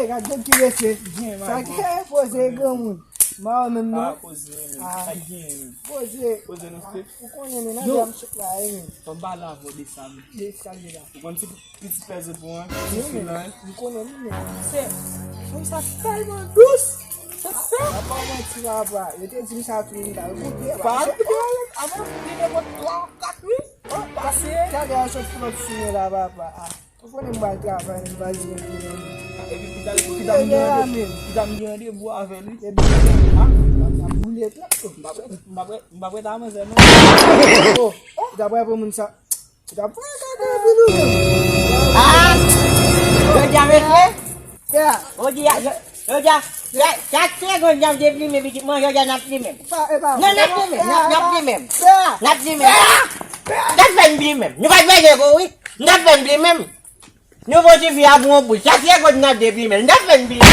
Cadê que esse? Aqui é você, Gamu. Mal, meu irmão. Você. Você não sei. O conhece, né? Já me chupar aí. Vamos balar, vou deixar. Deixa ele lá. Quando você pesa por uma, Não conhece, né? você está calmo, luz. Você Apa tu apa? Eu tenho que saber tudo lá. Eu vou ter. para, agora eu vou lá, Passei. Cadê a sua produção lá, papá? Eu vou lembrar de gravar no vazio aqui. Kita menjadi buah velho. Boleh tu. Mbak tahu saya. Oh, dah berapa mensa? Dah berapa dulu? Ah, kerja besar. Ya. Oh dia, kerja. Chak kerja deplimen bikin mah kerja nak deplimen. Pak. Nak deplimen. Ya. Nak deplimen. Nak deplimen. Ni buat baik aku. Nak deplimen. Ni buat tifi aku ngobul. Chak kerja nak deplimen. Nak deplimen.